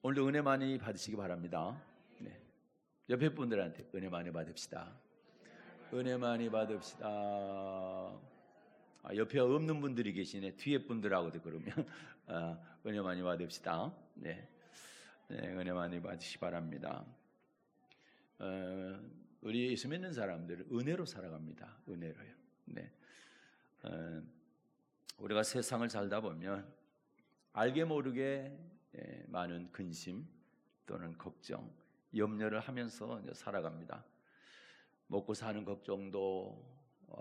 오늘도 은혜 많이 받으시기 바랍니다. 네. 옆에 분들한테 은혜 많이 받읍시다. 은혜 많이 받읍시다. 옆에 없는 분들이 계시네. 뒤에 분들하고도 그러면 은혜 많이 받읍시다. 네. 네, 은혜 많이 받으시기 바랍니다. 우리 예수 믿는 사람들은 은혜로 살아갑니다. 은혜로요. 네. 우리가 세상을 살다 보면 알게 모르게 많은 근심 또는 걱정, 염려를 하면서 살아갑니다. 먹고 사는 걱정도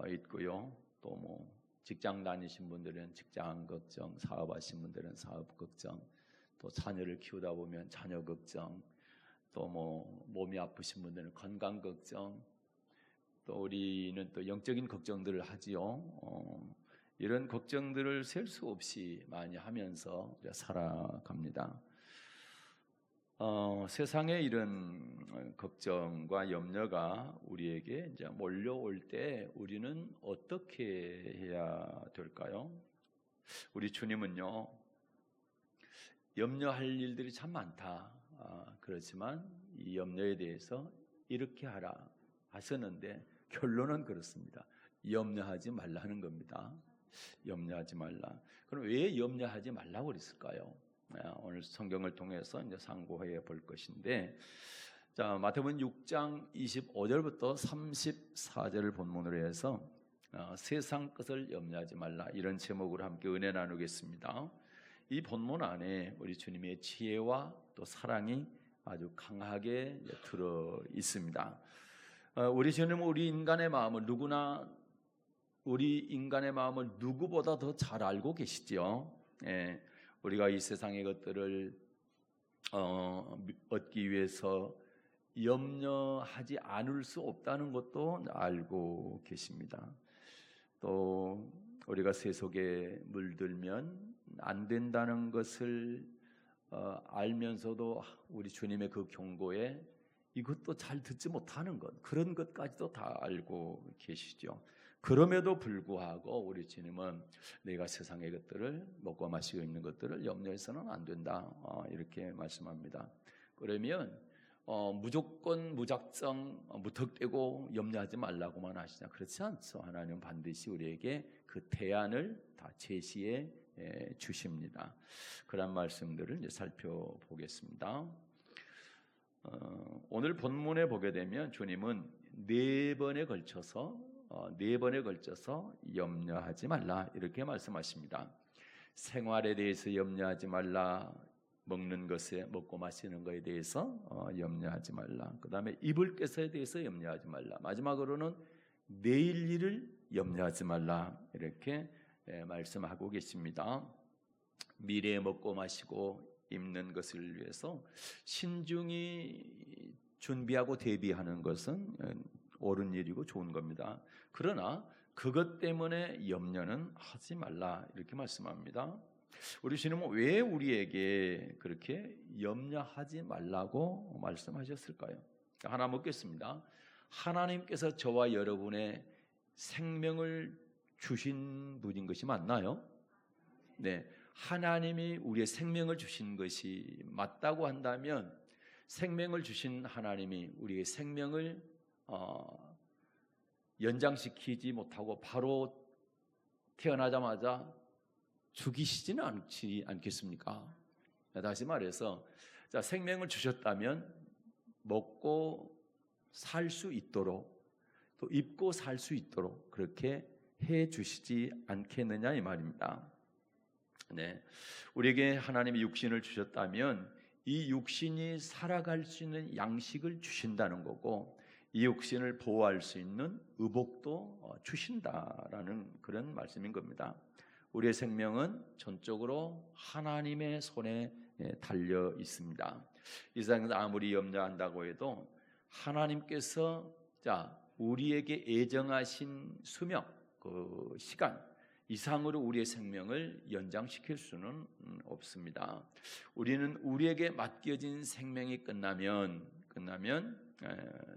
있고요. 또 뭐 직장 다니신 분들은 직장 걱정, 사업하신 분들은 사업 걱정, 또 자녀를 키우다 보면 자녀 걱정, 또 뭐 몸이 아프신 분들은 건강 걱정, 또 우리는 또 영적인 걱정들을 하지요. 이런 걱정들을 셀 수 없이 많이 하면서 살아갑니다. 세상에 이런 걱정과 염려가 우리에게 이제 몰려올 때 우리는 어떻게 해야 될까요? 우리 주님은요, 염려할 일들이 참 많다. 그렇지만 이 염려에 대해서 이렇게 하라 하셨는데 결론은 그렇습니다. 염려하지 말라 하는 겁니다. 염려하지 말라. 그럼 왜 염려하지 말라고 그랬을까요? 오늘 성경을 통해서 이제 상고해 볼 것인데, 자, 마태복음 6장 25절부터 34절을 본문으로 해서 세상 것을 염려하지 말라, 이런 제목으로 함께 은혜 나누겠습니다. 이 본문 안에 우리 주님의 지혜와 또 사랑이 아주 강하게 들어 있습니다. 우리 주님은 우리 인간의 마음을 누구보다 더 잘 알고 계시죠. 우리가 이 세상의 것들을 얻기 위해서 염려하지 않을 수 없다는 것도 알고 계십니다. 또 우리가 세속에 물들면 안 된다는 것을 알면서도 우리 주님의 그 경고에 이것도 잘 듣지 못하는 것, 그런 것까지도 다 알고 계시죠. 그럼에도 불구하고 우리 주님은 내가 세상의 것들을 먹고 마시고 있는 것들을 염려해서는 안 된다, 이렇게 말씀합니다. 그러면 무조건 무작정 무턱대고 염려하지 말라고만 하시냐? 그렇지 않죠. 하나님은 반드시 우리에게 그 대안을 다 제시해 주십니다. 그런 말씀들을 이제 살펴보겠습니다. 오늘 본문에 보게 되면 주님은 네 번에 걸쳐서 염려하지 말라, 이렇게 말씀하십니다. 생활에 대해서 염려하지 말라, 먹는 것에, 먹고 마시는 것에 대해서 염려하지 말라, 그 다음에 입을 것에 대해서 염려하지 말라, 마지막으로는 내일 일을 염려하지 말라, 이렇게 말씀하고 계십니다. 미래에 먹고 마시고 입는 것을 위해서 신중히 준비하고 대비하는 것은 옳은 일이고 좋은 겁니다. 그러나 그것 때문에 염려는 하지 말라, 이렇게 말씀합니다. 우리 주님은 왜 우리에게 그렇게 염려하지 말라고 말씀하셨을까요? 하나 묻겠습니다. 하나님께서 저와 여러분의 생명을 주신 분인 것이 맞나요? 네, 하나님이 우리의 생명을 주신 것이 맞다고 한다면 생명을 주신 하나님이 우리의 생명을 연장시키지 못하고 바로 태어나자마자 죽이시지는 않겠습니까? 다시 말해서, 자, 생명을 주셨다면 먹고 살 수 있도록 또 입고 살 수 있도록 그렇게 해 주시지 않겠느냐, 이 말입니다. 네, 우리에게 하나님이 육신을 주셨다면 이 육신이 살아갈 수 있는 양식을 주신다는 거고, 이 육신을 보호할 수 있는 의복도 주신다라는 그런 말씀인 겁니다. 우리의 생명은 전적으로 하나님의 손에 달려 있습니다. 이 세상에서 아무리 염려한다고 해도 하나님께서 우리에게 예정하신 수명, 그 시간 이상으로 우리의 생명을 연장시킬 수는 없습니다. 우리는 우리에게 맡겨진 생명이 끝나면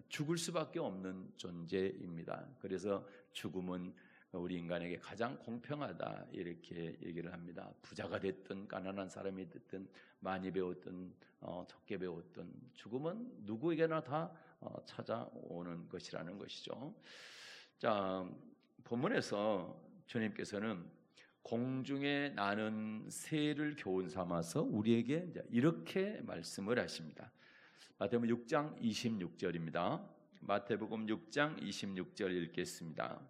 죽을 수밖에 없는 존재입니다. 그래서 죽음은 우리 인간에게 가장 공평하다 이렇게 얘기를 합니다. 부자가 됐든 가난한 사람이 됐든 많이 배웠든 적게 배웠든 죽음은 누구에게나 다 찾아오는 것이라는 것이죠. 자, 본문에서 주님께서는 공중에 나는 새를 교훈 삼아서 우리에게 이렇게 말씀을 하십니다. 마태복음 6장 26절입니다. 마태복음 6장 26절 읽겠습니다.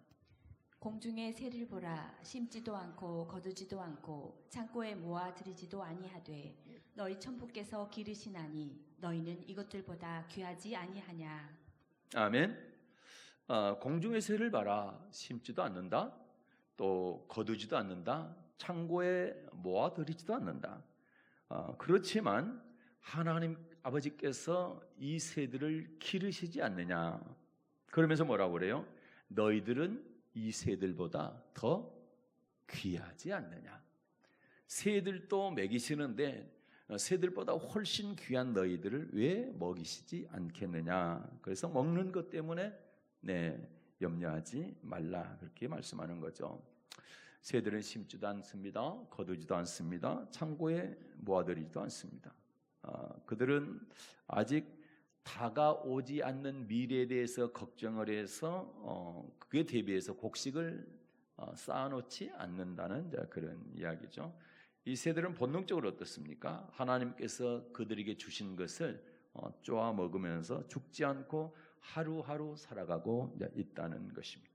공중의 새를 보라. 심지도 않고 거두지도 않고 창고에 모아 들이지도 아니하되 너희 천부께서 기르시나니 너희는 이것들보다 귀하지 아니하냐. 아멘. 공중의 새를 봐라. 심지도 않는다. 또 거두지도 않는다. 창고에 모아 들이지도 않는다. 그렇지만 하나님 아버지께서 이 새들을 기르시지 않느냐. 그러면서 뭐라고 그래요? 너희들은 이 새들보다 더 귀하지 않느냐. 새들도 먹이시는데 새들보다 훨씬 귀한 너희들을 왜 먹이시지 않겠느냐. 그래서 먹는 것 때문에 염려하지 말라 그렇게 말씀하는 거죠. 새들은 심지도 않습니다. 거두지도 않습니다. 창고에 모아들이지도 않습니다. 그들은 아직 다가오지 않는 미래에 대해서 걱정을 해서 그에 대비해서 곡식을 쌓아놓지 않는다는 그런 이야기죠. 이 새들은 본능적으로 어떻습니까? 하나님께서 그들에게 주신 것을 쪼아 먹으면서 죽지 않고 하루하루 살아가고 있다는 것입니다.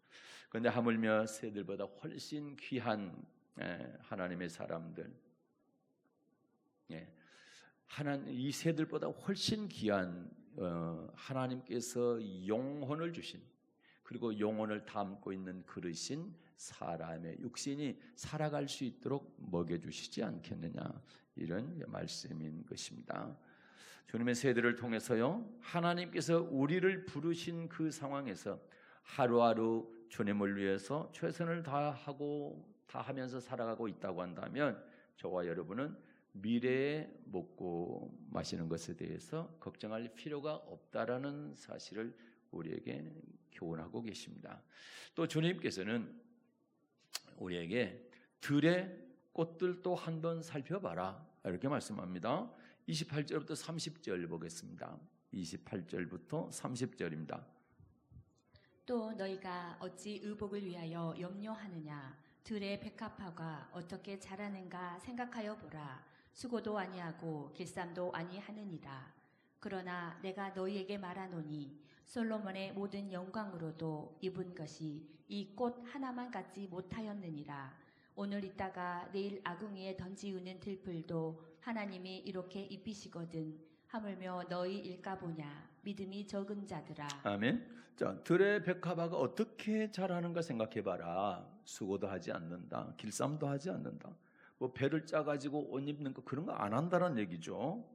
그런데 하물며 새들보다 훨씬 귀한 하나님의 사람들, 이 새들보다 훨씬 귀한 하나님께서 영혼을 주신, 그리고 영혼을 담고 있는 그릇인 사람의 육신이 살아갈 수 있도록 먹여주시지 않겠느냐, 이런 말씀인 것입니다. 주님의 새들을 통해서요, 하나님께서 우리를 부르신 그 상황에서 하루하루 주님을 위해서 최선을 다하면서 살아가고 있다고 한다면 저와 여러분은 미래에 먹고 마시는 것에 대해서 걱정할 필요가 없다라는 사실을 우리에게 교훈하고 계십니다. 또 주님께서는 우리에게 들의 꽃들도 한번 살펴봐라 이렇게 말씀합니다. 28절부터 30절 보겠습니다. 28절부터 30절입니다. 또 너희가 어찌 의복을 위하여 염려하느냐. 들의 백합화가 어떻게 자라는가 생각하여 보라. 수고도 아니하고 길쌈도 아니하느니라. 그러나 내가 너희에게 말하노니 솔로몬의 모든 영광으로도 입은 것이 이 꽃 하나만 갖지 못하였느니라. 오늘 있다가 내일 아궁이에 던지우는 들풀도 하나님이 이렇게 입히시거든. 하물며 너희 일까보냐. 믿음이 적은 자들아. 아멘. 자, 들의 백합화가 어떻게 자라는가 생각해봐라. 수고도 하지 않는다. 길쌈도 하지 않는다. 뭐 배를 짜가지고 옷 입는 거 그런 거 안 한다는 얘기죠.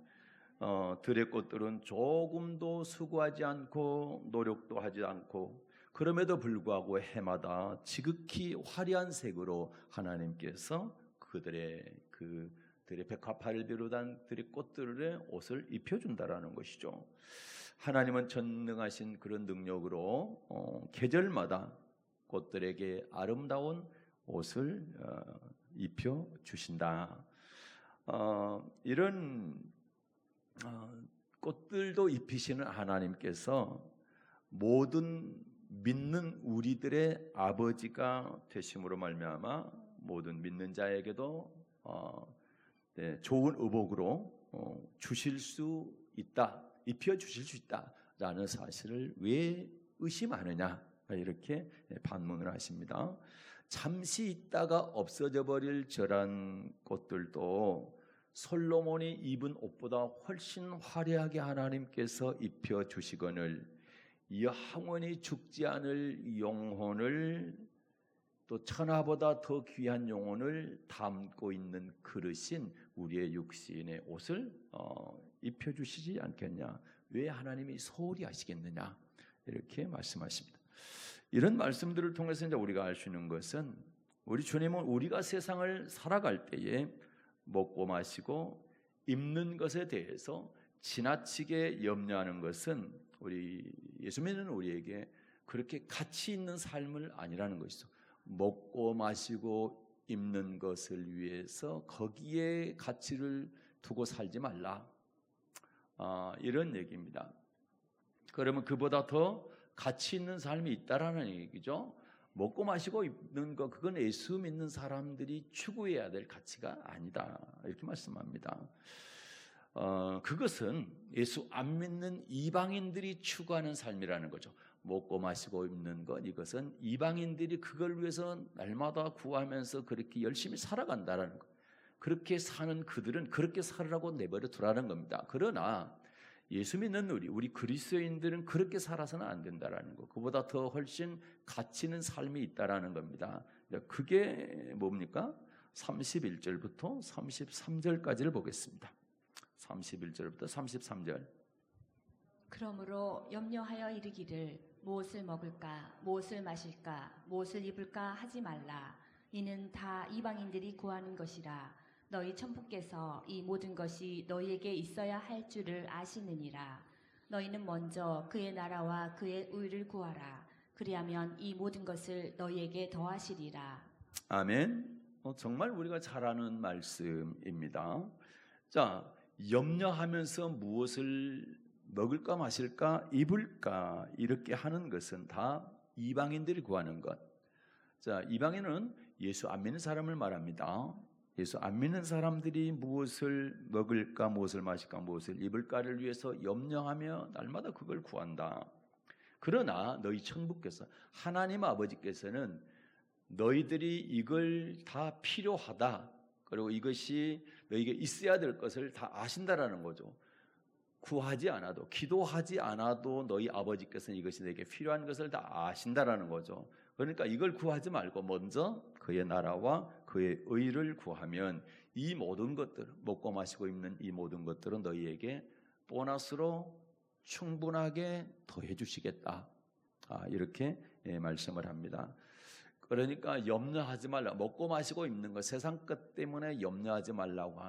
들의 꽃들은 조금도 수고하지 않고 노력도 하지 않고 그럼에도 불구하고 해마다 지극히 화려한 색으로 하나님께서 그들의 백합화를 비롯한 들의 꽃들의 옷을 입혀준다라는 것이죠. 하나님은 전능하신 그런 능력으로 계절마다 꽃들에게 아름다운 옷을 입혀 주신다. 이런 꽃들도 입히시는 하나님께서 모든 믿는 우리들의 아버지가 되심으로 말미암아 모든 믿는 자에게도 좋은 의복으로 주실 수 있다, 입혀 주실 수 있다라는 사실을 왜 의심하느냐 이렇게 반문을 하십니다. 잠시 있다가 없어져 버릴 저런 꽃들도 솔로몬이 입은 옷보다 훨씬 화려하게 하나님께서 입혀 주시거늘 영원히 죽지 않을 영혼을 또 천하보다 더 귀한 영혼을 담고 있는 그릇인 우리의 육신의 옷을 입혀 주시지 않겠냐. 왜 하나님이 소홀히 하시겠느냐 이렇게 말씀하십니다. 이런 말씀들을 통해서 이제 우리가 알 수 있는 것은 우리 주님은 우리가 세상을 살아갈 때에 먹고 마시고 입는 것에 대해서 지나치게 염려하는 것은 우리 예수 믿는 우리에게 그렇게 가치 있는 삶을 아니라는 것이죠. 먹고 마시고 입는 것을 위해서 거기에 가치를 두고 살지 말라. 이런 얘기입니다. 그러면 그보다 더 가치 있는 삶이 있다라는 얘기죠. 먹고 마시고 입는 거, 그건 예수 믿는 사람들이 추구해야 될 가치가 아니다, 이렇게 말씀합니다. 그것은 예수 안 믿는 이방인들이 추구하는 삶이라는 거죠. 먹고 마시고 입는 것, 이것은 이방인들이 그걸 위해서 날마다 구하면서 그렇게 열심히 살아간다라는 것. 그렇게 사는 그들은 그렇게 살으라고 내버려 두라는 겁니다. 그러나 예수 믿는 우리 그리스도인들은 그렇게 살아서는 안 된다라는 거. 그보다 더 훨씬 가치 있는 삶이 있다라는 겁니다. 그게 뭡니까? 31절부터 33절까지를 보겠습니다. 31절부터 33절. 그러므로 염려하여 이르기를 무엇을 먹을까 무엇을 마실까 무엇을 입을까 하지 말라. 이는 다 이방인들이 구하는 것이라. 너희 천부께서 이 모든 것이 너희에게 있어야 할 줄을 아시느니라. 너희는 먼저 그의 나라와 그의 의를 구하라. 그리하면 이 모든 것을 너희에게 더하시리라. 아멘. 정말 우리가 잘 아는 말씀입니다. 자, 염려하면서 무엇을 먹을까 마실까 입을까 이렇게 하는 것은 다 이방인들이 구하는 것. 자, 이방인은 예수 안 믿는 사람을 말합니다. 예수 안 믿는 사람들이 무엇을 먹을까 무엇을 마실까 무엇을 입을까를 위해서 염려하며 날마다 그걸 구한다. 그러나 너희 천부께서, 하나님 아버지께서는 너희들이 이걸 다 필요하다, 그리고 이것이 너희에게 있어야 될 것을 다 아신다라는 거죠. 구하지 않아도, 기도하지 않아도 너희 아버지께서는 이것이 너에게 필요한 것을 다 아신다라는 거죠. 그러니까 이걸 구하지 말고 먼저 그의 나라와 그의 의를 구하면 이 모든 것들, 먹고 마시고 입는 이 모든 것들은 너희에게 보너스로 충분하게 더해 주시겠다. 이렇게 말씀을 합니다. 그러니까 염려하지 말라. 먹고 마시고 입는 것, 세상 것 때문에 염려하지 말라고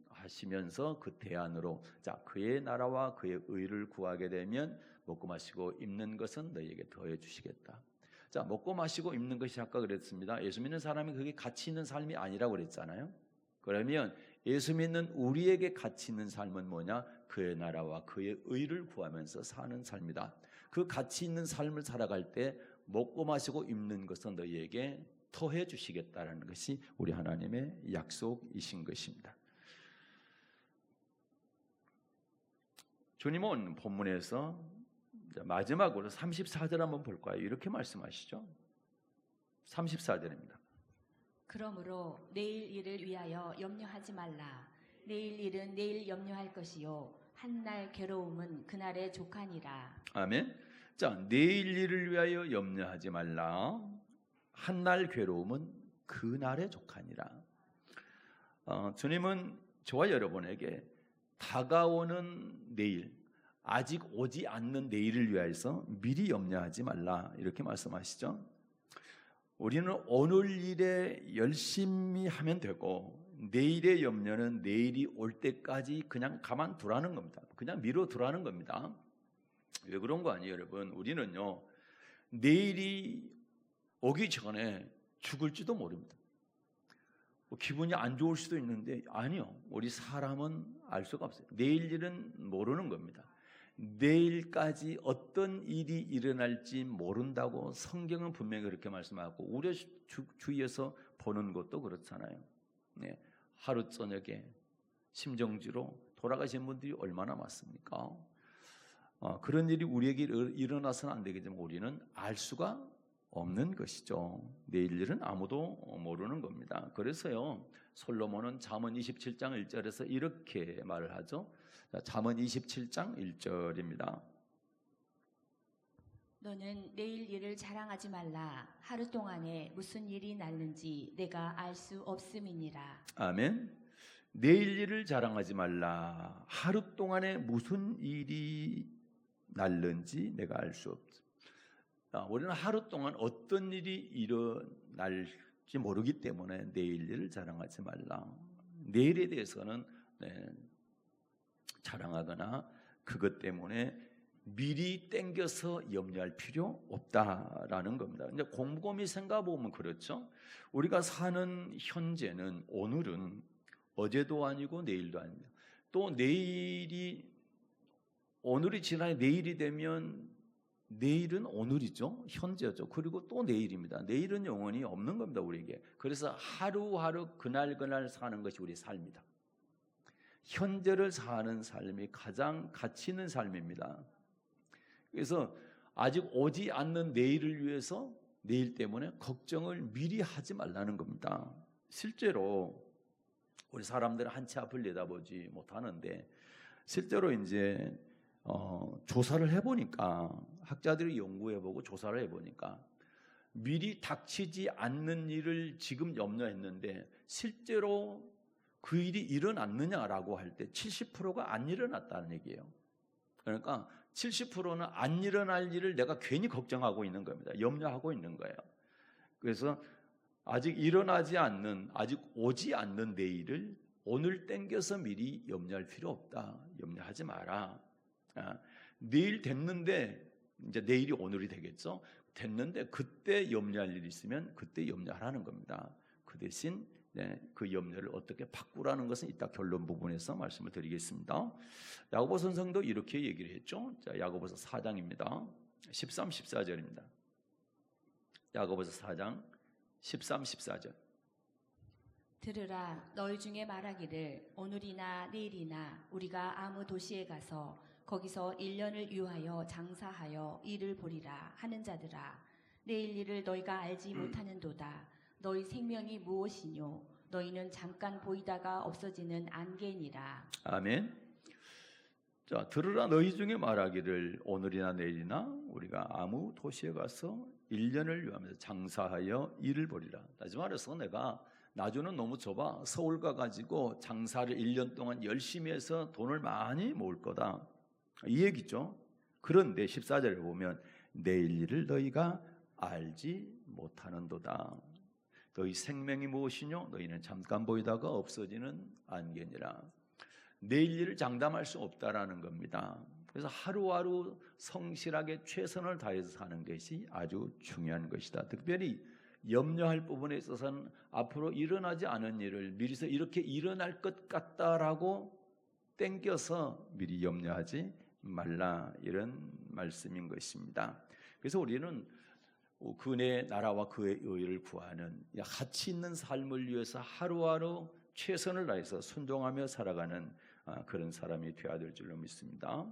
하시면서 그 대안으로, 자, 그의 나라와 그의 의를 구하게 되면 먹고 마시고 입는 것은 너희에게 더해 주시겠다. 자, 먹고 마시고 입는 것이 아까 그랬습니다. 예수 믿는 사람이 그게 가치 있는 삶이 아니라고 그랬잖아요. 그러면 예수 믿는 우리에게 가치 있는 삶은 뭐냐? 그의 나라와 그의 의를 구하면서 사는 삶이다. 그 가치 있는 삶을 살아갈 때 먹고 마시고 입는 것은 너희에게 더해 주시겠다는 것이 우리 하나님의 약속이신 것입니다. 주님은 본문에서 마지막으로 34절 한번 볼까요? 이렇게 말씀하시죠. 34절입니다. 그러므로 내일 일을 위하여 염려하지 말라. 내일 일은 내일 염려할 것이요 한날 괴로움은 그날의 족하니라. 아멘. 자, 내일 일을 위하여 염려하지 말라. 한날 괴로움은 그날의 족하니라. 주님은 저와 여러분에게 다가오는 내일, 아직 오지 않는 내일을 위해서 미리 염려하지 말라, 이렇게 말씀하시죠. 우리는 오늘 일에 열심히 하면 되고 내일의 염려는 내일이 올 때까지 그냥 가만두라는 겁니다. 그냥 미뤄두라는 겁니다. 왜 그런 거 아니에요, 여러분? 우리는요, 내일이 오기 전에 죽을지도 모릅니다. 기분이 안 좋을 수도 있는데, 아니요, 우리 사람은 알 수가 없어요. 내일 일은 모르는 겁니다. 내일까지 어떤 일이 일어날지 모른다고 성경은 분명히 그렇게 말씀하고 우리 주위에서 보는 것도 그렇잖아요. 네, 하루 저녁에 심정지로 돌아가신 분들이 얼마나 많습니까? 그런 일이 우리에게 일어나서는 안 되겠지만 우리는 알 수가 없는 것이죠. 내일 일은 아무도 모르는 겁니다. 그래서요, 솔로몬은 잠언 27장 1절에서 이렇게 말을 하죠. 잠언 27장 1절입니다. 너는 내일 일을 자랑하지 말라. 하루 동안에 무슨 일이 날는지 내가 알 수 없음이니라. 아멘. 내일 일을 자랑하지 말라. 하루 동안에 무슨 일이 날는지 내가 알 수 없음. 우리는 하루 동안 어떤 일이 일어날지 모르기 때문에 내일 일을 자랑하지 말라. 내일에 대해서는 자랑하거나 그것 때문에 미리 땡겨서 염려할 필요 없다라는 겁니다. 이제 곰곰이 생각해 보면 그렇죠. 우리가 사는 현재는 오늘은 어제도 아니고 내일도 아닙니다. 또 오늘이 지나 내일이 되면 내일은 오늘이죠. 현재죠. 그리고 또 내일입니다. 내일은 영원히 없는 겁니다, 우리에게. 그래서 하루하루 그날 사는 것이 우리의 삶이다. 현재를 사는 삶이 가장 가치 있는 삶입니다. 그래서 아직 오지 않는 내일을 위해서 내일 때문에 걱정을 미리 하지 말라는 겁니다. 실제로 우리 사람들은 한 치 앞을 내다보지 못하는데 실제로 이제 조사를 해보니까 학자들이 연구해보고 조사를 해보니까 미리 닥치지 않는 일을 지금 염려했는데 실제로 그 일이 일어났느냐라고 할 때 70%가 안 일어났다는 얘기예요. 그러니까 70%는 안 일어날 일을 내가 괜히 걱정하고 있는 겁니다. 염려하고 있는 거예요. 그래서 아직 일어나지 않는, 아직 오지 않는 내일을 오늘 땡겨서 미리 염려할 필요 없다. 염려하지 마라. 내일 됐는데 이제 내일이 오늘이 되겠죠. 됐는데 그때 염려할 일이 있으면 그때 염려하라는 겁니다. 그 대신 그 염려를 어떻게 바꾸라는 것은 이따 결론 부분에서 말씀을 드리겠습니다. 야고보서 성도 이렇게 얘기를 했죠. 자, 야고보서 4장입니다. 13, 14절입니다. 야고보서 4장 13, 14절. 들으라, 너희 중에 말하기를 오늘이나 내일이나 우리가 아무 도시에 가서 거기서 1년을 유하여 장사하여 일을 보리라 하는 자들아, 내일 일을 너희가 알지 못하는도다. 너희 생명이 무엇이뇨? 너희는 잠깐 보이다가 없어지는 안개니라. 아멘. 자, 들으라, 너희 중에 말하기를 오늘이나 내일이나 우리가 아무 도시에 가서 1년을 유하면서 장사하여 일을 벌이라. 다시 말해서 내가 나주는 너무 좁아. 서울 가가지고 장사를 1년 동안 열심히 해서 돈을 많이 모을 거다. 이 얘기죠. 그런데 14절에 보면 내일 일을 너희가 알지 못하는도다. 너희 생명이 무엇이뇨? 너희는 잠깐 보이다가 없어지는 안개니라. 내일 일을 장담할 수 없다라는 겁니다. 그래서 하루하루 성실하게 최선을 다해서 사는 것이 아주 중요한 것이다. 특별히 염려할 부분에 있어서는 앞으로 일어나지 않은 일을 미리서 이렇게 일어날 것 같다라고 땡겨서 미리 염려하지 말라, 이런 말씀인 것입니다. 그래서 우리는 그의 나라와 그의 의를 구하는 가치 있는 삶을 위해서 하루하루 최선을 다해서 순종하며 살아가는 그런 사람이 되어야 될 줄로 믿습니다.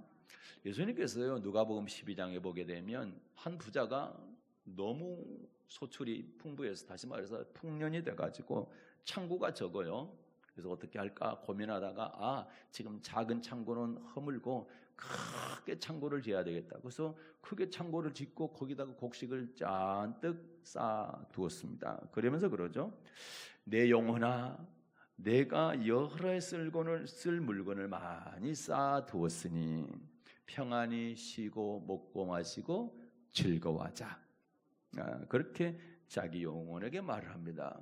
예수님께서요, 누가복음 12장에 보게 되면 한 부자가 너무 소출이 풍부해서, 다시 말해서 풍년이 돼가지고 창고가 적어요. 그래서 어떻게 할까 고민하다가 지금 작은 창고는 허물고 크게 창고를 지어야 되겠다. 그래서 크게 창고를 짓고 거기다가 곡식을 잔뜩 쌓아 두었습니다. 그러면서 그러죠. 내 영혼아, 내가 여호와의 쓸 물건을 많이 쌓아 두었으니 평안히 쉬고 먹고 마시고 즐거워하자. 그렇게 자기 영혼에게 말을 합니다.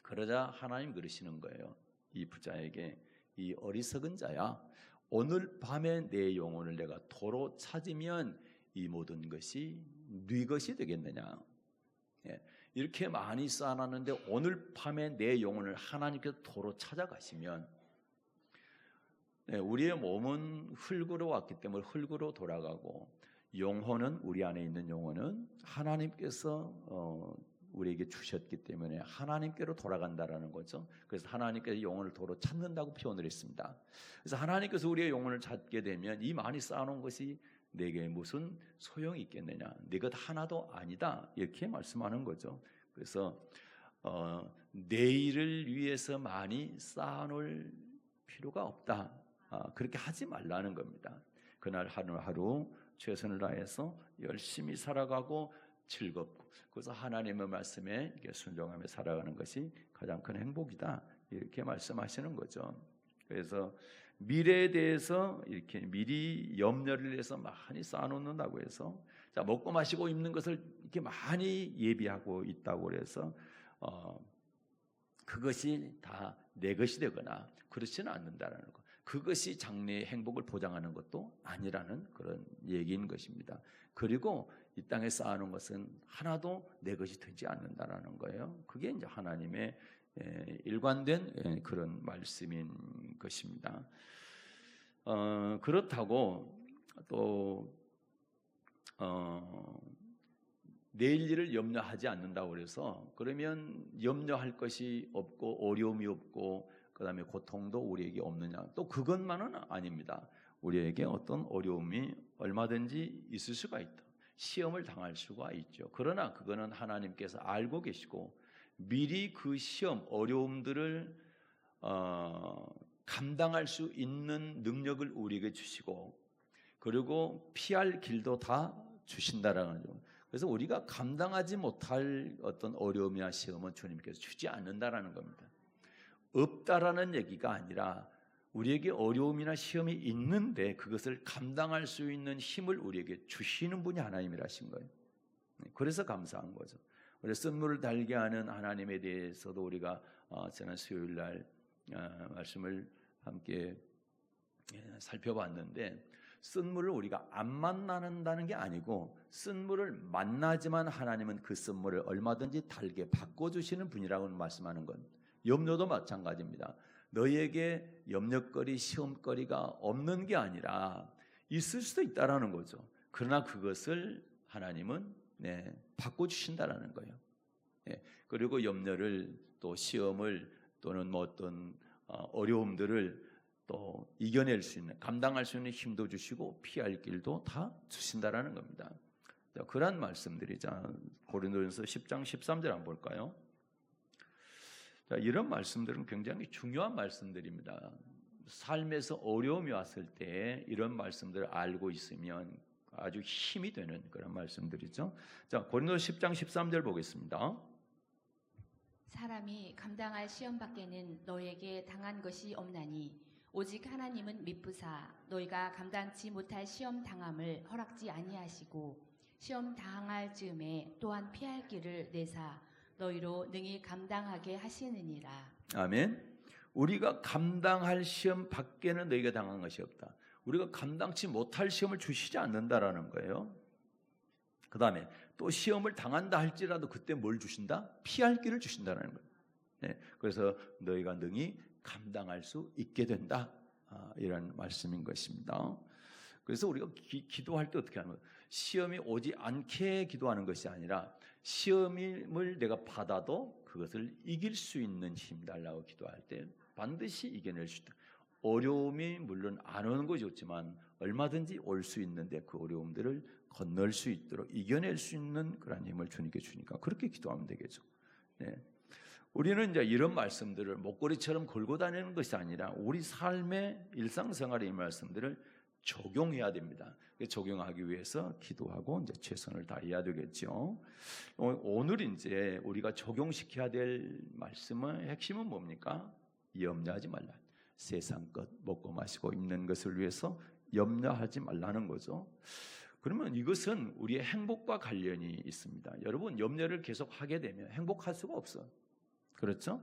그러자 하나님 그러시는 거예요. 이 부자에게, 이 어리석은 자야, 오늘 밤에 내 영혼을 내가 도로 찾으면 이 모든 것이 네 것이 되겠느냐. 이렇게 많이 쌓아놨는데 오늘 밤에 내 영혼을 하나님께서 도로 찾아가시면, 우리의 몸은 흙으로 왔기 때문에 흙으로 돌아가고, 영혼은, 우리 안에 있는 영혼은 하나님께서 우리에게 주셨기 때문에 하나님께로 돌아간다라는 거죠. 그래서 하나님께서 영혼을 도로 찾는다고 표현을 했습니다. 그래서 하나님께서 우리의 영혼을 찾게 되면 이 많이 쌓아놓은 것이 내게 무슨 소용이 있겠느냐, 내 것 하나도 아니다, 이렇게 말씀하는 거죠. 그래서 내일을 위해서 많이 쌓아놓을 필요가 없다. 그렇게 하지 말라는 겁니다. 그날 하루하루 최선을 다해서 열심히 살아가고 즐겁고, 그래서 하나님의 말씀에 순종하며 살아가는 것이 가장 큰 행복이다, 이렇게 말씀하시는 거죠. 그래서 미래에 대해서 이렇게 미리 염려를 해서 많이 쌓아놓는다고 해서, 자, 먹고 마시고 입는 것을 이렇게 많이 예비하고 있다고 해서 그것이 다 내 것이 되거나 그렇지는 않는다라는 거. 그것이 장래의 행복을 보장하는 것도 아니라는 그런 얘기인 것입니다. 그리고 이 땅에 쌓아놓은 것은 하나도 내 것이 되지 않는다라는 거예요. 그게 이제 하나님의 일관된 그런 말씀인 것입니다. 그렇다고 또 내일 일을 염려하지 않는다고 그래서 그러면 염려할 것이 없고 어려움이 없고 그다음에 고통도 우리에게 없느냐? 또 그것만은 아닙니다. 우리에게 어떤 어려움이 얼마든지 있을 수가 있다. 시험을 당할 수가 있죠. 그러나 그거는 하나님께서 알고 계시고 미리 그 시험, 어려움들을 감당할 수 있는 능력을 우리에게 주시고 그리고 피할 길도 다 주신다라는 거죠. 그래서 우리가 감당하지 못할 어떤 어려움이나 시험은 주님께서 주지 않는다라는 겁니다. 없다라는 얘기가 아니라 우리에게 어려움이나 시험이 있는데 그것을 감당할 수 있는 힘을 우리에게 주시는 분이 하나님이라신 거예요. 그래서 감사한 거죠. 우리 쓴물을 달게 하는 하나님에 대해서도 우리가 지난 수요일 날 말씀을 함께 살펴봤는데 쓴물을 우리가 안 만나는다는 게 아니고 쓴물을 만나지만 하나님은 그 쓴물을 얼마든지 달게 바꿔주시는 분이라고 말씀하는 건 염려도 마찬가지입니다. 너희에게 염려거리, 시험거리가 없는 게 아니라 있을 수도 있다라는 거죠. 그러나 그것을 하나님은 바꿔주신다라는 거예요. 그리고 염려를 또 시험을 또는 뭐 어떤 어려움들을 또 이겨낼 수 있는, 감당할 수 있는 힘도 주시고 피할 길도 다 주신다라는 겁니다. 자, 그런 말씀들이 고린도전서 10장 13절 한번 볼까요? 자, 이런 말씀들은 굉장히 중요한 말씀들입니다. 삶에서 어려움이 왔을 때 이런 말씀들을 알고 있으면 아주 힘이 되는 그런 말씀들이죠. 자, 고린도전서 10장 13절 보겠습니다. 사람이 감당할 시험 밖에는 너에게 당한 것이 없나니 오직 하나님은 미쁘사 너희가 감당치 못할 시험 당함을 허락지 아니하시고 시험 당할 즈음에 또한 피할 길을 내사 너희로 능히 감당하게 하시느니라. 아멘. 우리가 감당할 시험 밖에는 너희가 당한 것이 없다. 우리가 감당치 못할 시험을 주시지 않는다라는 거예요. 그 다음에 또 시험을 당한다 할지라도 그때 뭘 주신다? 피할 길을 주신다는 거예요. 그래서 너희가 능히 감당할 수 있게 된다. 이런 말씀인 것입니다. 그래서 우리가 기도할 때 어떻게 하는 거예요? 시험이 오지 않게 기도하는 것이 아니라 시험을 내가 받아도 그것을 이길 수 있는 힘 달라고 기도할 때 반드시 이겨낼 수 있다. 어려움이 물론 안 오는 것이 좋지만 얼마든지 올 수 있는데 그 어려움들을 건널 수 있도록 이겨낼 수 있는 그런 힘을 주님께 주니까 그렇게 기도하면 되겠죠. 우리는 이제 이런 말씀들을 목걸이처럼 걸고 다니는 것이 아니라 우리 삶의 일상생활의 이 말씀들을 적용해야 됩니다. 적용하기 위해서 기도하고 이제 최선을 다해야 되겠죠. 오늘 이제 우리가 적용시켜야 될 말씀의 핵심은 뭡니까? 염려하지 말라. 세상 것 먹고 마시고 입는 것을 위해서 염려하지 말라는 거죠. 그러면 이것은 우리의 행복과 관련이 있습니다. 여러분 염려를 계속 하게 되면 행복할 수가 없어. 그렇죠?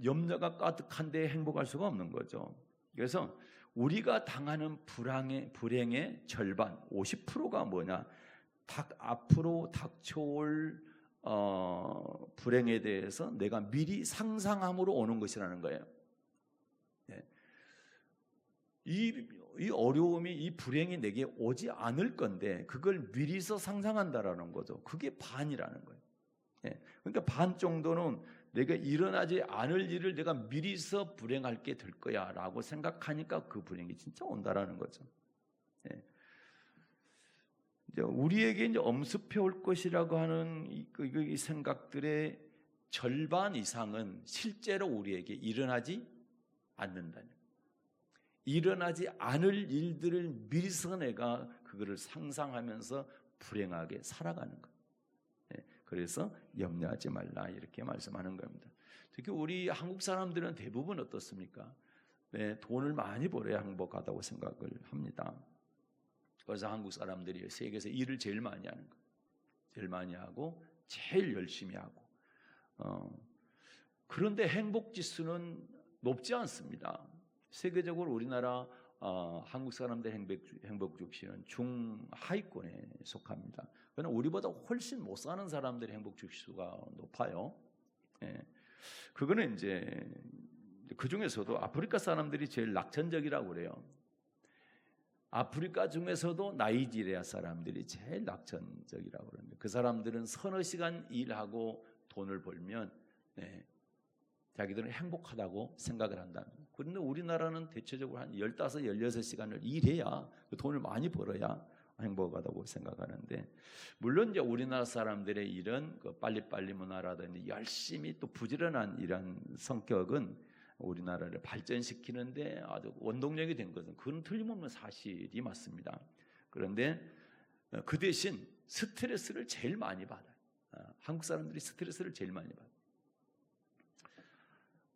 염려가 가득한데 행복할 수가 없는 거죠. 그래서 우리가 당하는 불행의 절반 50%가 뭐냐? 앞으로 닥쳐올 불행에 대해서 내가 미리 상상함으로 오는 것이라는 거예요. 이 어려움이, 이 불행이 내게 오지 않을 건데 그걸 미리서 상상한다라는 거죠. 그게 반이라는 거예요. 그러니까 반 정도는 내가 일어나지 않을 일을 내가 미리서 불행할 게 될 거야 라고 생각하니까 그 불행이 진짜 온다라는 거죠. 이제 우리에게 이제 엄습해 올 것이라고 하는 이 생각들의 절반 이상은 실제로 우리에게 일어나지 않는다는 거예요. 일어나지 않을 일들을 미리서 내가 그거를 상상하면서 불행하게 살아가는 거예요. 그래서 염려하지 말라 이렇게 말씀하는 겁니다. 특히 우리 한국 사람들은 대부분 어떻습니까? 돈을 많이 벌어야 행복하다고 생각을 합니다. 그래서 한국 사람들이 세계에서 일을 제일 많이 하는 거예요. 제일 많이 하고 제일 열심히 하고 그런데 행복 지수는 높지 않습니다. 세계적으로 우리나라 한국 사람들 행복 지수는 중하위권에 속합니다. 그러나 우리보다 훨씬 못 사는 사람들의 행복 지수가 높아요. 예. 그거는 이제 그 중에서도 아프리카 사람들이 제일 낙천적이라고 그래요. 아프리카 중에서도 나이지리아 사람들이 제일 낙천적이라고 그럽니다. 그 사람들은 서너 시간 일하고 돈을 벌면 자기들은 행복하다고 생각을 한다는 거예요. 그런데 우리나라는 대체적으로 한 15, 16시간을 일해야 그 돈을 많이 벌어야 행복하다고 생각하는데, 물론 이제 우리나라 사람들의 이런 그 빨리빨리 문화라든지 열심히 또 부지런한 이런 성격은 우리나라를 발전시키는데 아주 원동력이 된 것은 그건 틀림없는 사실이 맞습니다. 그런데 그 대신 스트레스를 제일 많이 받아요. 한국 사람들이 스트레스를 제일 많이 받아요.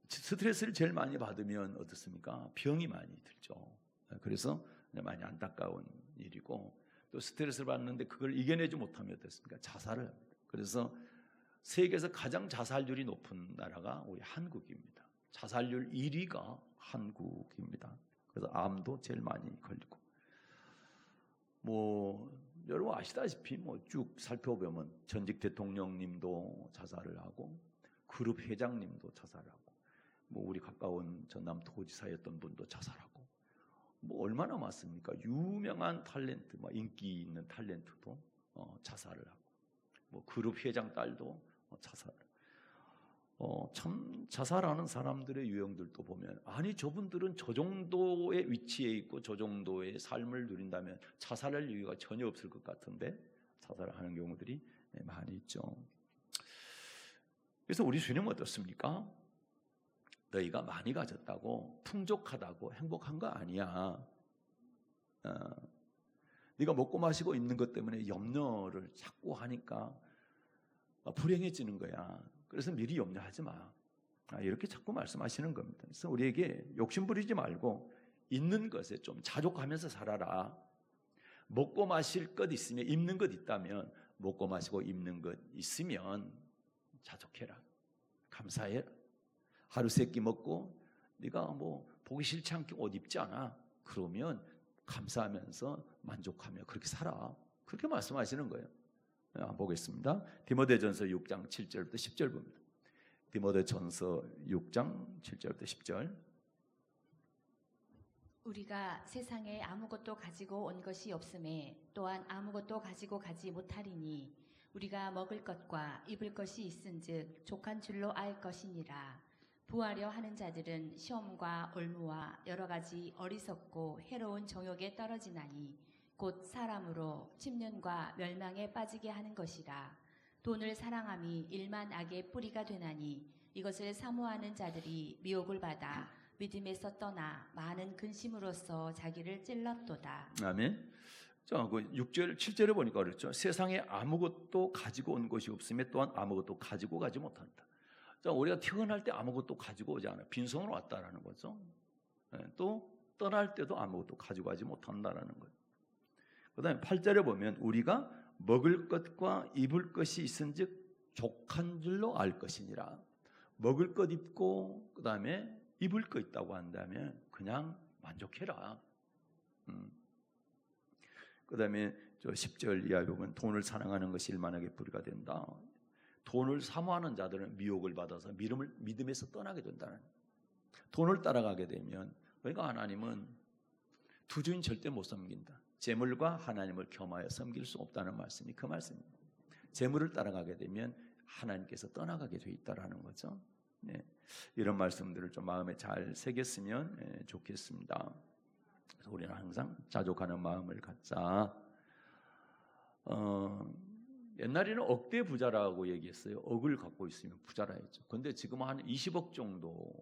스트레스를 제일 많이 받으면 어떻습니까? 병이 많이 들죠. 그래서 많이 안타까운 일이고, 또 스트레스를 받는데 그걸 이겨내지 못하면 어떻습니까? 자살을 합니다. 그래서 세계에서 가장 자살률이 높은 나라가 우리 한국입니다. 자살률 1위가 한국입니다. 그래서 암도 제일 많이 걸리고, 여러분 아시다시피 쭉 살펴보면 전직 대통령님도 자살을 하고 그룹 회장님도 자살하고, 우리 가까운 전남 도지사였던 분도 자살하고, 얼마나 많습니까? 유명한 탤런트, 인기 있는 탤런트도 자살을 하고, 그룹 회장 딸도 자살을. 참 자살하는 사람들의 유형들도 보면, 아니 저분들은 저 정도의 위치에 있고 저 정도의 삶을 누린다면 자살할 이유가 전혀 없을 것 같은데 자살을 하는 경우들이 많이 있죠. 그래서 우리 주님은 어떻습니까? 너희가 많이 가졌다고 풍족하다고 행복한 거 아니야. 네가 먹고 마시고 입는 것 때문에 염려를 자꾸 하니까 불행해지는 거야. 그래서 미리 염려하지 마. 이렇게 자꾸 말씀하시는 겁니다. 그래서 우리에게 욕심 부리지 말고 있는 것에 좀 자족하면서 살아라. 먹고 마실 것 있으면, 입는 것 있다면, 먹고 마시고 입는 것 있으면 자족해라. 감사해라. 하루 세 끼 먹고 네가 보기 싫지 않게 옷 입지 않아. 그러면 감사하면서 만족하며 그렇게 살아. 그렇게 말씀하시는 거예요. 한번 보겠습니다. 디모데전서 6장 7절부터 10절 봅니다. 디모데전서 6장 7절부터 10절. 우리가 세상에 아무것도 가지고 온 것이 없음에 또한 아무것도 가지고 가지 못하리니 우리가 먹을 것과 입을 것이 있은즉 족한 줄로 알 것이니라. 부하려 하는 자들은 시험과 올무와 여러 가지 어리석고 해로운 정욕에 떨어지나니 곧 사람으로 침륜과 멸망에 빠지게 하는 것이라. 돈을 사랑함이 일만 악의 뿌리가 되나니 이것을 사모하는 자들이 미혹을 받아 믿음에서 떠나 많은 근심으로써 자기를 찔렀도다. 아멘. 자, 6절, 7절에 보니까 그렇죠. 세상에 아무것도 가지고 온 것이 없으며 또한 아무것도 가지고 가지 못한다. 자, 우리가 태어날 때 아무것도 가지고 오지 않아요. 빈손으로 왔다라는 거죠. 또 떠날 때도 아무것도 가지고 가지 못한다라는 거예요. 그 다음에 8절에 보면 우리가 먹을 것과 입을 것이 있은즉 족한 줄로 알 것이니라. 먹을 것 입고 그 다음에 입을 거 있다고 한다면 그냥 만족해라. 그 다음에 10절 이하에 보면 돈을 사랑하는 것이 일만하게 뿌리가 된다. 돈을 사모하는 자들은 미혹을 받아서 믿음에서 떠나게 된다는. 돈을 따라가게 되면, 그러니까 하나님은 두 주인 절대 못 섬긴다. 재물과 하나님을 겸하여 섬길 수 없다는 말씀이 그 말씀입니다. 재물을 따라가게 되면 하나님께서 떠나가게 돼 있다라는 거죠. 네. 이런 말씀들을 좀 마음에 잘 새겼으면 좋겠습니다. 그래서 우리는 항상 자족하는 마음을 갖자. 옛날에는 억대 부자라고 얘기했어요. 억을 갖고 있으면 부자라 했죠. 그런데 지금 한 20억 정도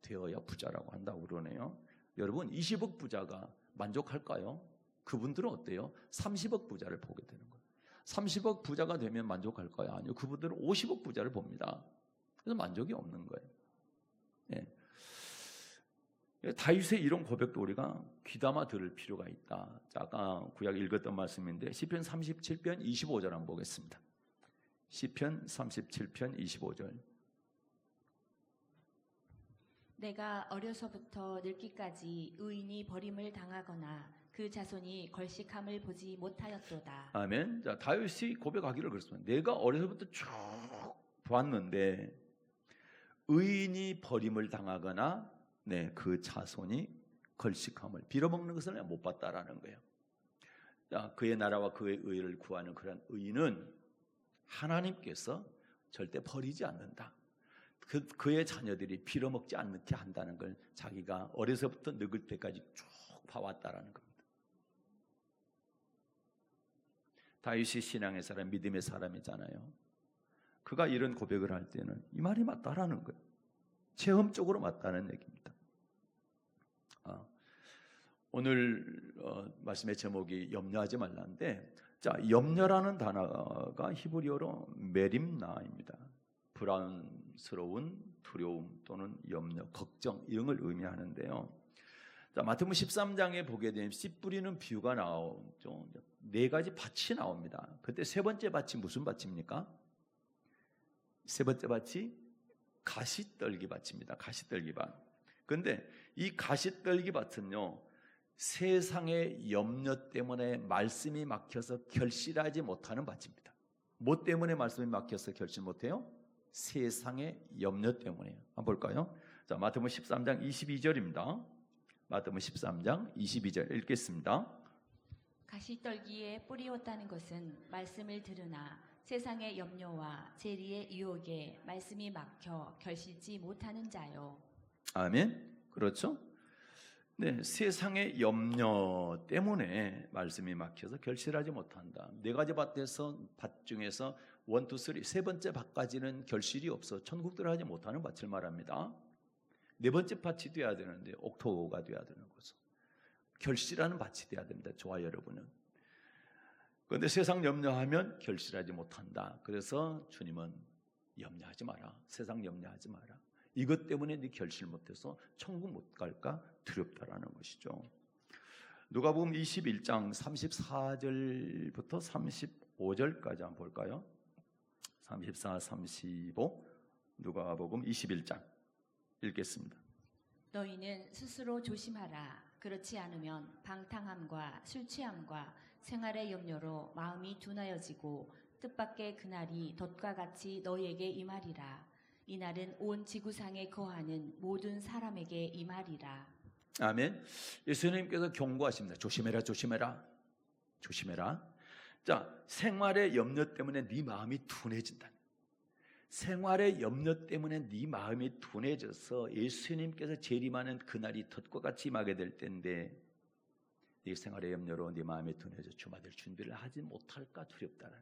되어야 부자라고 한다고 그러네요. 여러분 20억 부자가 만족할까요? 그분들은 어때요? 30억 부자를 보게 되는 거예요. 30억 부자가 되면 만족할까요? 아니요. 그분들은 50억 부자를 봅니다. 그래서 만족이 없는 거예요. 예. 다윗의 이런 고백도 우리가 귀담아 들을 필요가 있다. 아까 구약 읽었던 말씀인데 시편 37편 25절 한번 보겠습니다. 시편 37편 25절. 내가 어려서부터 늙기까지 의인이 버림을 당하거나 그 자손이 걸식함을 보지 못하였도다. 아멘. 자, 다윗이 고백하기를 그렇습니다. 내가 어려서부터 쭉 봤는데 의인이 버림을 당하거나 그 자손이 걸식함을 빌어먹는 것을 내가 못 봤다라는 거예요. 자, 그의 나라와 그의 의를 구하는 그런 의인은 하나님께서 절대 버리지 않는다. 그의 자녀들이 빌어먹지 않게 한다는 걸 자기가 어려서부터 늙을 때까지 쭉 봐왔다라는 겁니다. 다윗이 신앙의 사람, 믿음의 사람이잖아요. 그가 이런 고백을 할 때는 이 말이 맞다라는 거예요. 체험적으로 맞다는 얘기입니다. 오늘 말씀의 제목이 염려하지 말라인데, 자, 염려라는 단어가 히브리어로 메림나입니다. 불안스러운, 두려움 또는 염려, 걱정 이런 걸 의미하는데요. 자, 마태복음 13장에 보게 되면 씨 뿌리는 비유가 나오죠. 네 가지 밭이 나옵니다. 그때 세 번째 밭이 무슨 밭입니까? 세 번째 밭이 가시떨기 밭입니다. 가시떨기 밭. 그런데 이 가시떨기 밭은요, 세상의 염려 때문에 말씀이 막혀서 결실하지 못하는 밭입니다. 뭐 때문에 말씀이 막혀서 결실 못해요? 세상의 염려 때문에요. 한번 볼까요? 자, 마태복음 13장 22절입니다. 마태복음 13장 22절 읽겠습니다. 가시떨기에 뿌리었다는 것은 말씀을 들으나 세상의 염려와 재리의 유혹에 말씀이 막혀 결실지 못하는 자요. 아멘. 그렇죠? 네, 세상의 염려 때문에 말씀이 막혀서 결실하지 못한다. 네 가지 밭 중에서 1, 2, 3, 세 번째 밭까지는 결실이 없어 천국 들어가지 못하는 밭을 말합니다. 네 번째 밭이 돼야 되는데 옥토가 돼야 되는 거죠. 결실하는 밭이 돼야 됩니다. 좋아요, 여러분은. 그런데 세상 염려하면 결실하지 못한다. 그래서 주님은 염려하지 마라. 세상 염려하지 마라. 이것 때문에 네 결실 못해서 천국 못 갈까 두렵다라는 것이죠. 누가복음 21장 34절부터 35절까지 한번 볼까요? 34, 35 누가복음 21장 읽겠습니다. 너희는 스스로 조심하라. 그렇지 않으면 방탕함과 술 취함과 생활의 염려로 마음이 둔하여지고 뜻밖의 그날이 덫과 같이 너희에게 임하리라. 이날은 온 지구상에 거하는 모든 사람에게 임하리라. 아멘. 예수님께서 경고하십니다. 조심해라, 조심해라, 조심해라. 자, 생활의 염려 때문에 네 마음이 둔해진다. 생활의 염려 때문에 네 마음이 둔해져서 예수님께서 재림하는 그날이 덫과 같이 임하게 될 때인데 네 생활의 염려로 네 마음이 둔해져 주받을 준비를 하지 못할까 두렵다는,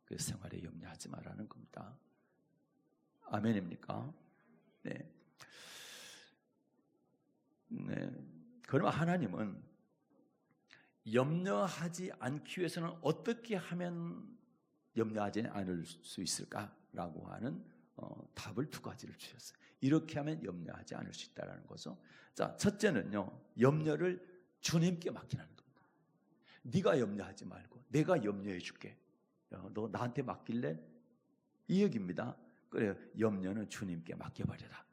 그래서 생활에 염려하지 말라는 겁니다. 아멘입니까? 네. 그러면 하나님은 염려하지 않기 위해서는 어떻게 하면 염려하지 않을 수 있을까라고 하는 답을 두 가지를 주셨어요. 이렇게 하면 염려하지 않을 수 있다는 거죠. 자, 첫째는요, 염려를 주님께 맡기는 겁니다. 네가 염려하지 말고 내가 염려해 줄게. 너 나한테 맡길래? 이 얘기입니다. 그래요. 염려는 주님께 맡겨버려라.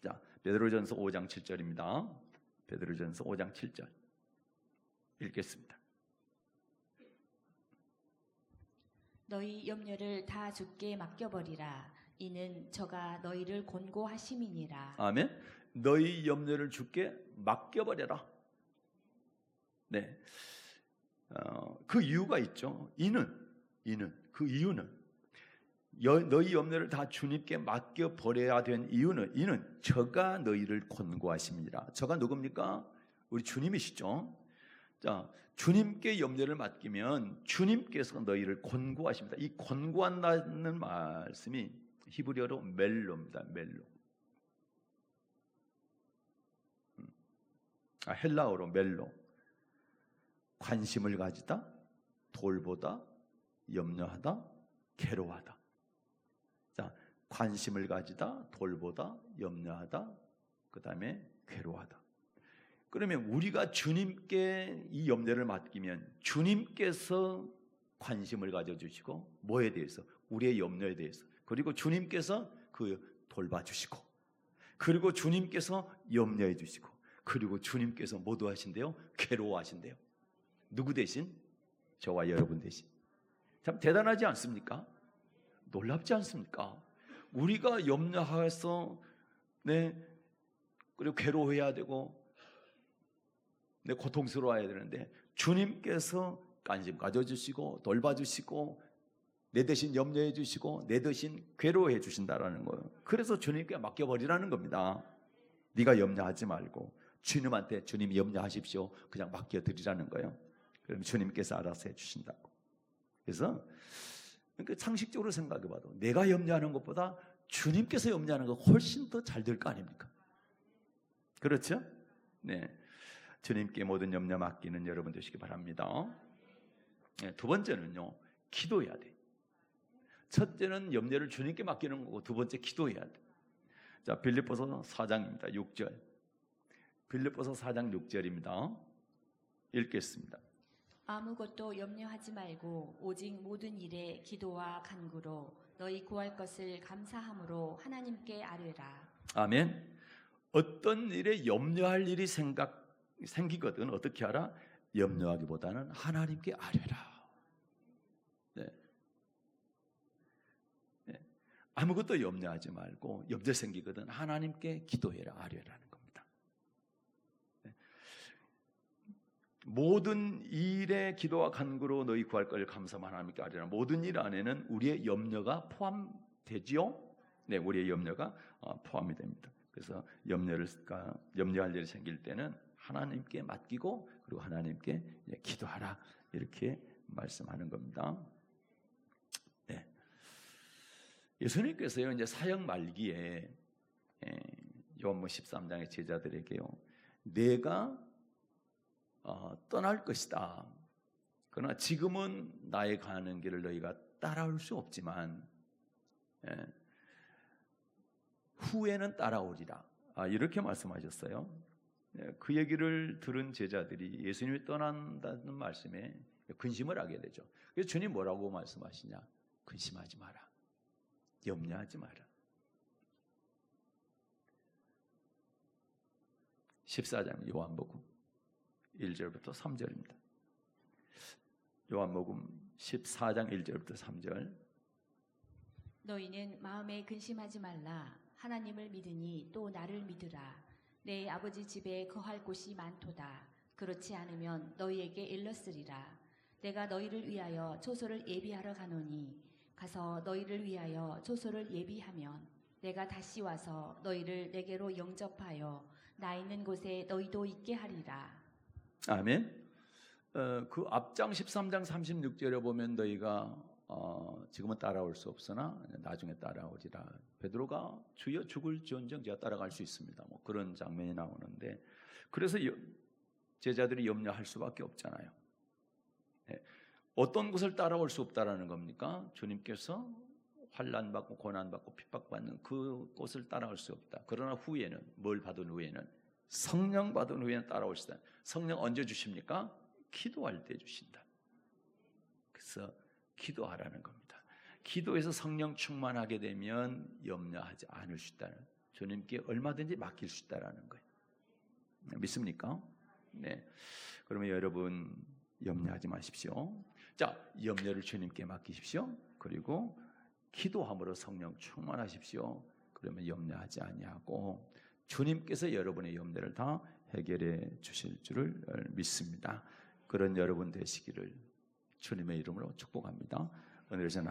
자, 베드로전서 5장 7절입니다. 베드로전서 5장 7절 읽겠습니다. 너희 염려를 다 주께 맡겨버리라. 이는 저가 너희를 권고하심이니라. 아멘. 너희 염려를 주께 맡겨버려라. 네. 그 이유가 있죠. 그 이유는 너희 염려를 다 주님께 맡겨버려야 된 이유는 저가 너희를 권고하십니다. 저가 누굽니까? 우리 주님이시죠. 자, 주님께 염려를 맡기면 주님께서 너희를 권고하십니다. 이 권고한다는 말씀이 히브리어로 멜로입니다. 멜로. 헬라어로 멜로. 관심을 가지다, 돌보다, 염려하다, 괴로워하다. 자, 관심을 가지다, 돌보다, 염려하다, 그 다음에 괴로워하다. 그러면 우리가 주님께 이 염려를 맡기면 주님께서 관심을 가져주시고 뭐에 대해서? 우리의 염려에 대해서. 그리고 주님께서 그 돌봐주시고 그리고 주님께서 염려해 주시고, 그리고 주님께서 뭐도 하신대요? 괴로워하신대요. 누구 대신? 저와 여러분 대신. 참 대단하지 않습니까? 놀랍지 않습니까? 우리가 염려해서 그리고 괴로워해야 되고 고통스러워야 되는데 주님께서 관심 가져주시고 돌봐주시고 내 대신 염려해 주시고 내 대신 괴로워해 주신다라는 거예요. 그래서 주님께 맡겨버리라는 겁니다. 네가 염려하지 말고 주님한테 주님이 염려하십시오. 그냥 맡겨드리라는 거예요. 그럼 주님께서 알아서 해주신다고. 그래서 상식적으로 생각해봐도 내가 염려하는 것보다 주님께서 염려하는 거 훨씬 더 잘 될 거 아닙니까? 그렇죠? 네, 주님께 모든 염려 맡기는 여러분 되시기 바랍니다. 네, 두 번째는요, 기도해야 돼. 첫째는 염려를 주님께 맡기는 거고, 두 번째 기도해야 돼. 자, 빌립보서 4장입니다. 6절. 빌립보서 4장 6절입니다. 읽겠습니다. 아무것도 염려하지 말고 오직 모든 일에 기도와 간구로 너희 구할 것을 감사함으로 하나님께 아뢰라. 아멘. 어떤 일에 염려할 일이 생기거든 어떻게 하라? 염려하기보다는 하나님께 아뢰라. 네. 네. 아무것도 염려하지 말고 염려 생기거든 하나님께 기도해라, 아뢰라는 겁니다. 네. 모든 일에 기도와 간구로 너희 구할 것을 감사함으로 하나님께 아뢰라. 모든 일 안에는 우리의 염려가 포함되지요? 네, 우리의 염려가 포함이 됩니다. 그래서 염려할 일이 생길 때는 하나님께 맡기고 그리고 하나님께 기도하라, 이렇게 말씀하는 겁니다. 네. 예수님께서요, 이제 사역 말기에 요한복음 13장의 제자들에게요, 내가 떠날 것이다. 그러나 지금은 나의 가는 길을 너희가 따라올 수 없지만 후에는 따라오리라. 이렇게 말씀하셨어요. 그 얘기를 들은 제자들이 예수님이 떠난다는 말씀에 근심을 하게 되죠. 그래서 주님 뭐라고 말씀하시냐? 근심하지 마라. 염려하지 마라. 14장 요한복음 1절부터 3절입니다. 요한복음 14장 1절부터 3절. 너희는 마음에 근심하지 말라. 하나님을 믿으니 또 나를 믿으라. 내 아버지 집에 거할 곳이 많도다. 그렇지 않으면 너희에게 일렀으리라. 내가 너희를 위하여 초소를 예비하러 가노니 가서 너희를 위하여 초소를 예비하면 내가 다시 와서 너희를 내게로 영접하여 나 있는 곳에 너희도 있게 하리라. 아멘. 그 앞장 13장 36절에 보면 너희가 지금은 따라올 수 없으나 나중에 따라오리라. 베드로가 주여 죽을지언정 제가 따라갈 수 있습니다. 뭐 그런 장면이 나오는데, 그래서 제자들이 염려할 수밖에 없잖아요. 네. 어떤 곳을 따라올 수 없다라는 겁니까? 주님께서 환난 받고 고난 받고 핍박받는 그 곳을 따라올 수 없다. 그러나 후에는 뭘 받은 후에는 성령 받은 후에는 따라오시다. 성령 언제 주십니까? 기도할 때 주신다. 그래서 기도하라는 겁니다. 기도해서 성령 충만하게 되면 염려하지 않을 수 있다는, 주님께 얼마든지 맡길 수 있다는 거예요. 믿습니까? 네. 그러면 여러분 염려하지 마십시오. 자, 염려를 주님께 맡기십시오. 그리고 기도함으로 성령 충만하십시오. 그러면 염려하지 아니하고 주님께서 여러분의 염려를 다 해결해 주실 줄을 믿습니다. 그런 여러분 되시기를 주님의 이름으로 축복합니다. 오늘 저는